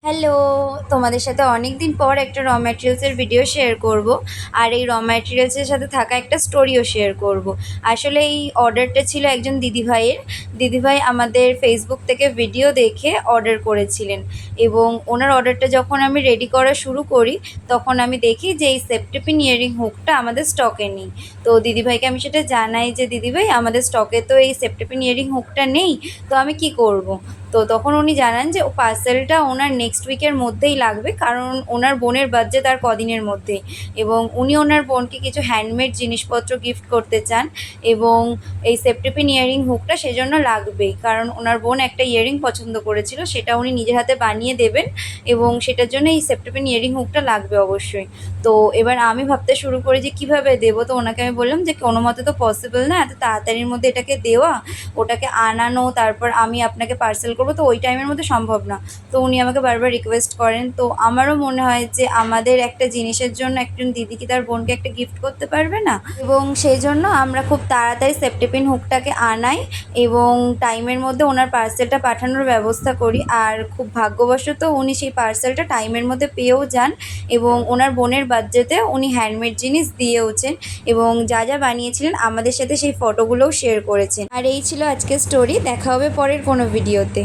Hello, তোমাদের সাথে অনেক দিন পর একটা র ম্যাটেরিয়ালসের ভিডিও শেয়ার করব। আর এই র ম্যাটেরিয়ালসের সাথে থাকা একটা স্টোরিও শেয়ার করব। আসলে এই অর্ডারটা ছিল একজন দিদিভাইয়ের। দিদিভাই আমাদের ফেসবুক থেকে ভিডিও দেখে অর্ডার করেছিলেন, এবং ওনার অর্ডারটা যখন আমি রেডি করা শুরু করি তখন আমি দেখি যে এই সেফটি পিন ইয়ারিং হুকটা আমাদের স্টকে নেই। তো দিদিভাইকে আমি সেটা জানাই যে দিদিভাই, আমাদের স্টকে তো এই সেফটি পিন ইয়ারিং হুকটা নেই, তো আমি কি করব। তো তখন উনি জানান যে ও পার্সেলটা ওনার নেক্সট উইকের মধ্যেই লাগবে, কারণ ওনার বোনের বার্থডে তার কদিনের মধ্যেই, এবং উনি ওনার বোনকে কিছু হ্যান্ডমেড জিনিসপত্র গিফট করতে চান। এবং এই সেফটিপিন ইয়ারিং হুকটা সেজন্য লাগবেই, কারণ ওনার বোন একটা ইয়ারিং পছন্দ করেছিল, সেটা উনি নিজের হাতে বানিয়ে দেবেন, এবং সেটার জন্য এই সেফটিপিন ইয়ারিং হুকটা লাগবে অবশ্যই। তো এবার আমি ভাবতে শুরু করি যে কীভাবে দেবো। তো ওনাকে আমি বললাম যে কোনো মতে তো পসিবল না এত তাড়াতাড়ির মধ্যে এটাকে দেওয়া, ওটাকে আনানো, তারপর আমি আপনাকে পার্সেল করবো, তো ওই টাইমের মধ্যে সম্ভব না। তো উনি আমাকে বারবার রিকোয়েস্ট করেন। তো আমারও মনে হয় যে আমাদের একটা জিনিসের জন্য একজন দিদি কি তার বোনকে একটা গিফট করতে পারবে না, এবং সেই জন্য আমরা খুব তাড়াতাড়ি সেফটিপিন হুকটাকে আনাই এবং টাইমের মধ্যে ওনার পার্সেলটা পাঠানোর ব্যবস্থা করি। আর খুব ভাগ্যবশত উনি সেই পার্সেলটা টাইমের মধ্যে পেয়েও যান, এবং ওনার বোনের বার্থডেতে উনি হ্যান্ডমেড জিনিস দিয়েওছেন, এবং যা যা বানিয়েছিলেন আমাদের সাথে সেই ফটোগুলোও শেয়ার করেছেন। আর এই ছিল আজকের স্টোরি। দেখা হবে পরের কোনো ভিডিওতে।